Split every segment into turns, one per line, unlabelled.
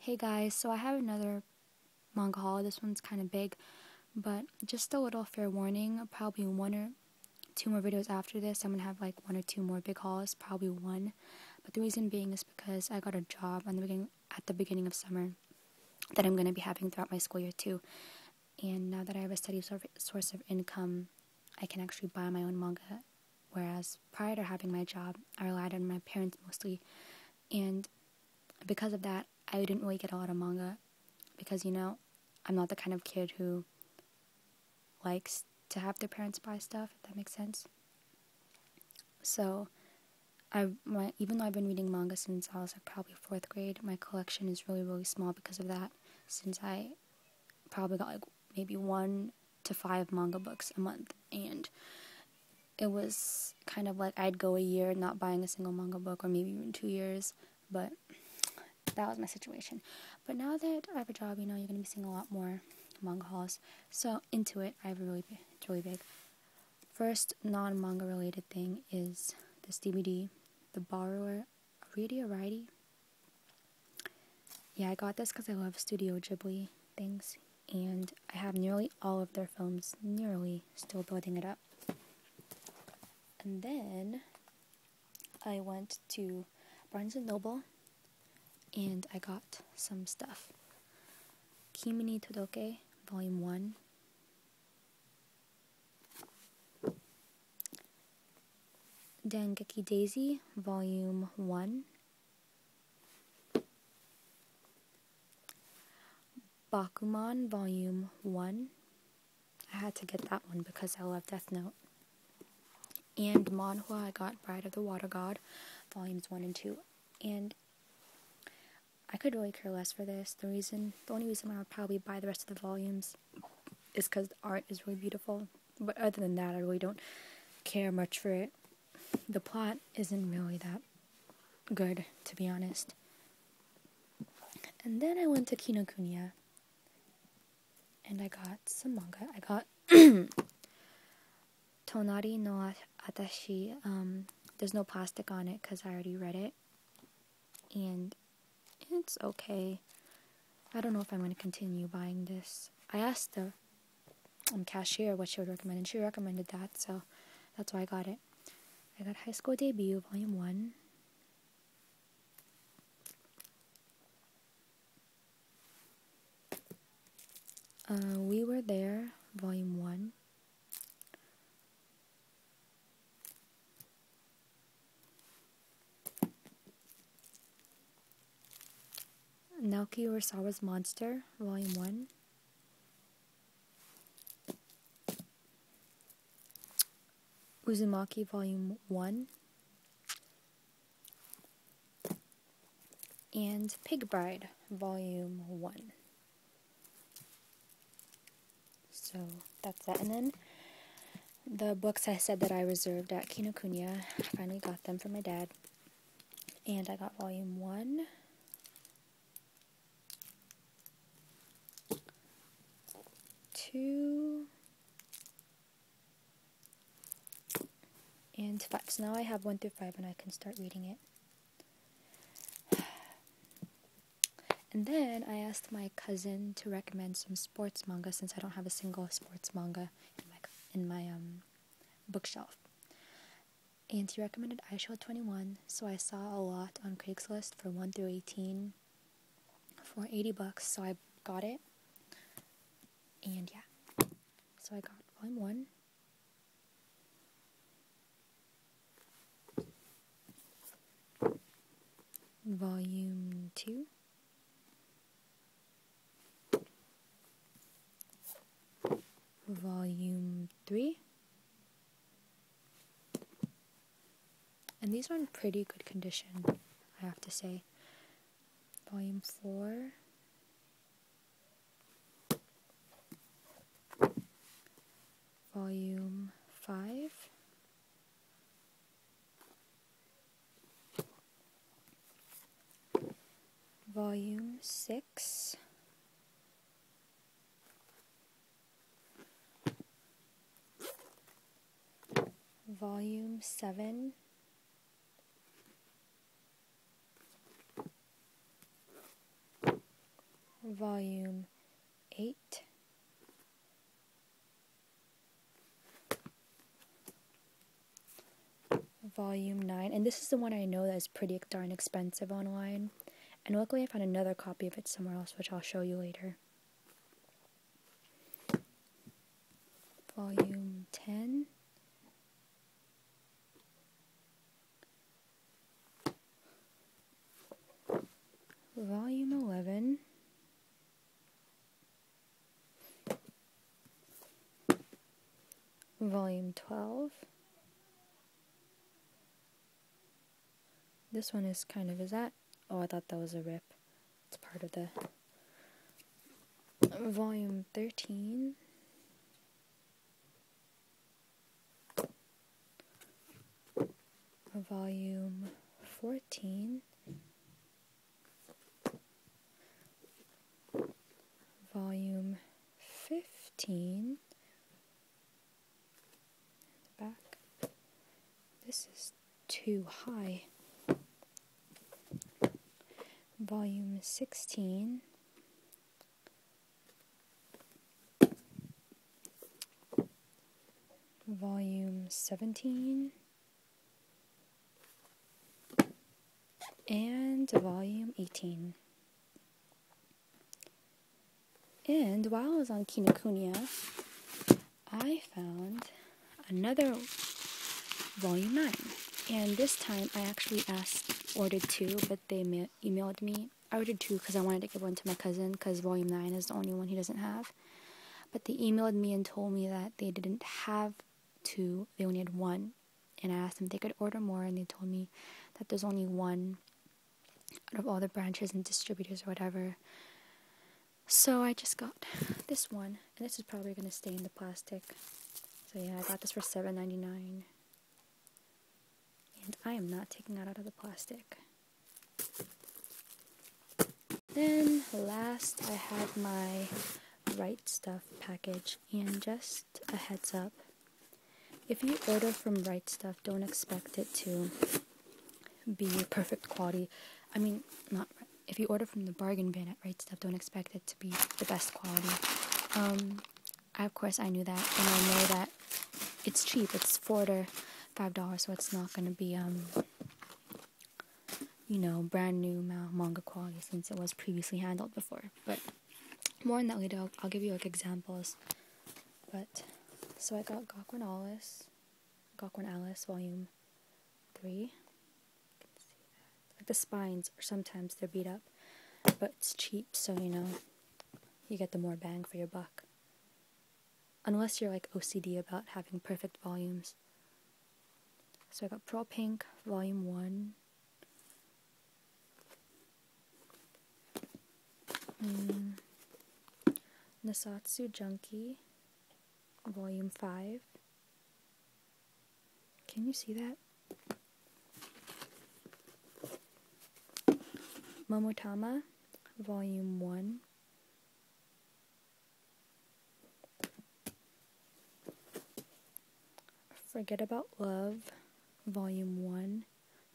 Hey guys, so I have another manga haul. This one's kind of big, but just a little fair warning, probably one or two more videos after this. I'm going to have like one or two more big hauls, probably one. But the reason being is because I got a job at the beginning of summer that I'm going to be having throughout my school year too. And now that I have a steady source of income, I can actually buy my own manga. Whereas prior to having my job, I relied on my parents mostly. And because of that, I didn't really get a lot of manga because, I'm not the kind of kid who likes to have their parents buy stuff, if that makes sense. So, even though I've been reading manga since I was probably 4th grade, my collection is really, really small because of that, since I probably got maybe 1 to 5 manga books a month, and it was kind of like I'd go a year not buying a single manga book, or maybe even 2 years, but that was my situation. But now that I have a job, you're going to be seeing a lot more manga hauls. So, into it, it's really big. First non-manga related thing is this DVD, The Borrower, Ready or Righty? Yeah, I got this because I love Studio Ghibli things, and I have nearly all of their films, still building it up. And then I went to Barnes & Noble, and I got some stuff. Kimi ni Todoke, Volume 1. Dengeki Daisy, Volume 1. Bakuman, Volume 1. I had to get that one because I love Death Note. And manhwa, I got Bride of the Water God, Volumes 1 and 2. And I could really care less for this. The only reason why I would probably buy the rest of the volumes is because the art is really beautiful. But other than that, I really don't care much for it. The plot isn't really that good, to be honest. And then I went to Kinokuniya, and I got some manga. I got Tonari no Atashi. There's no plastic on it because I already read it, and it's okay. I don't know if I'm going to continue buying this. I asked the cashier what she would recommend, and she recommended that, so that's why I got it. I got High School Debut, Volume 1. We Were There, Volume 1. Naoki Urasawa's Monster, Volume 1. Uzumaki, Volume 1. And Pig Bride, Volume 1. So, that's that. And then, the books I said that I reserved at Kinokuniya, I finally got them for my dad. And I got Volume 1. And 5. So now I have 1 through 5 and I can start reading it. And then I asked my cousin to recommend some sports manga since I don't have a single sports manga in my bookshelf. And he recommended Eyeshield 21, so I saw a lot on Craigslist for 1 through 18 for $80, so I got it. And yeah, so I got Volume 1. Volume 2. Volume 3. And these are in pretty good condition, I have to say. Volume 4. Volume 5. Volume 6. Volume 7. Volume 8. Volume 9. And this is the one I know that is pretty darn expensive online. And luckily I found another copy of it somewhere else, which I'll show you later. Volume 10. Volume 11. Volume 12. This one is kind of, is that? Oh, I thought that was a rip. It's part of the Volume 13. Volume 14. Volume 15. Back. This is too high. Volume 16. Volume 17. And Volume 18. And while I was on Kinokuniya, I found another Volume 9. And this time I actually ordered 2, but they emailed me. I ordered 2 because I wanted to give one to my cousin because Volume 9 is the only one he doesn't have. But they emailed me and told me that they didn't have 2, they only had 1. And I asked them if they could order more, and they told me that there's only 1 out of all the branches and distributors or whatever. So I just got this one, and this is probably going to stay in the plastic. So yeah, I got this for $7.99. And I am not taking that out of the plastic. Then last I have my Rightstuf package, and just a heads up, if you order from Rightstuf, don't expect it to be perfect quality. I mean, if you order from the bargain bin at Rightstuf, don't expect it to be the best quality. Of course I knew that, and I know that it's cheap. It's $4 to $5, so it's not going to be brand new manga quality since it was previously handled before. But more on that later. I'll give you like examples. But so I got Gakuen Alice Volume 3. You can see that. Like the spines, or sometimes they're beat up, but it's cheap, so you get the more bang for your buck. Unless you're like OCD about having perfect volumes. So I got Pearl Pink Volume 1. Nisatsu Junkie Volume 5. Can you see that? Momotama Volume 1. Forget About Love Volume 1.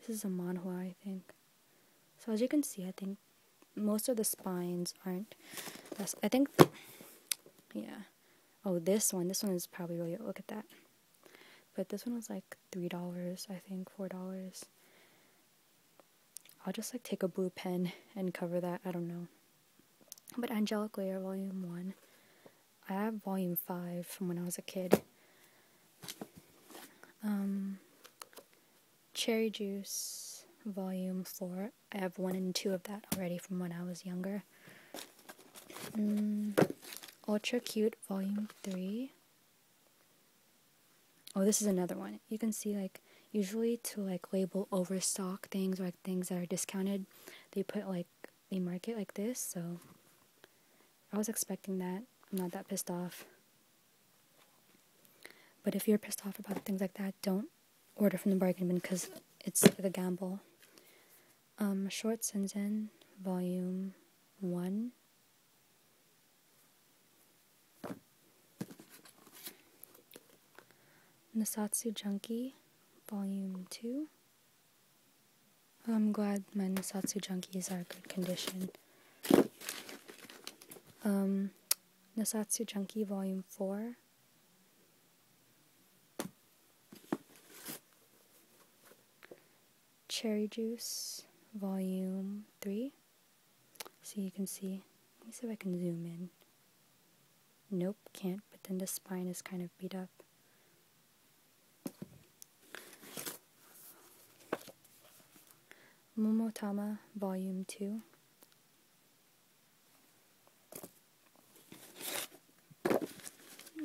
This is a manhwa, I think. So as you can see, I think most of the spines aren't. I think, yeah. Oh, this one is probably really, look at that. But this one was like $3, I think, $4. I'll just like take a blue pen and cover that, I don't know. But Angelic Layer Volume 1. I have Volume 5 from when I was a kid. Cherry Juice Volume 4. I have 1 and 2 of that already from when I was younger. Ultra Cute Volume 3. Oh, this is another one. You can see, like, usually to like label overstock things or like things that are discounted, they mark it like this. So I was expecting that. I'm not that pissed off. But if you're pissed off about things like that, don't order from the bargain bin because it's like a gamble. Short Senzen Volume 1. Nisatsu Junkie Volume 2. I'm glad my Nisatsu Junkies are good condition. Nasatsu Junkie Volume 4. Cherry Juice Volume 3. So you can see. Let me see if I can zoom in. Nope, can't, but then the spine is kind of beat up. Momotama Volume 2.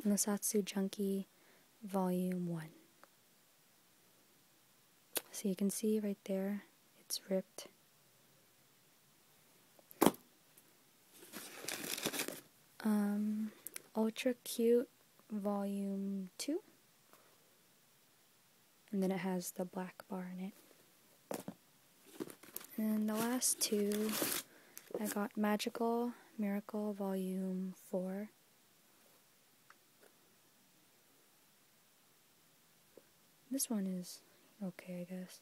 Nasatsu Junkie Volume 1. So you can see right there, it's ripped. Ultra Cute Volume 2. And then it has the black bar in it. And the last two, I got Magical Miracle Volume 4. This one is okay, I guess.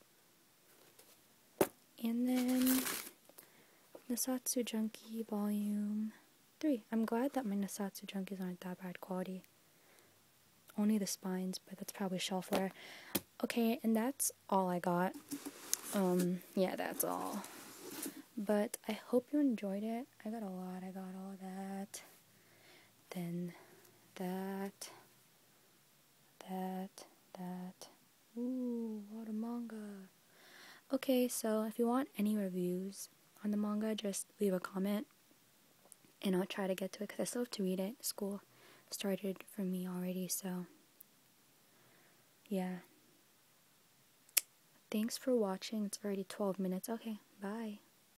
And then Nasatsu Junkie Volume 3. I'm glad that my Nasatsu Junkies aren't that bad quality. Only the spines, but that's probably shelfware. Okay, and that's all I got. Yeah, that's all. But I hope you enjoyed it. I got a lot. I got all that. Then that. Ooh, a lot of manga. Okay, so if you want any reviews on the manga, just leave a comment. And I'll try to get to it because I still have to read it. School started for me already, so yeah. Thanks for watching. It's already 12 minutes. Okay, bye.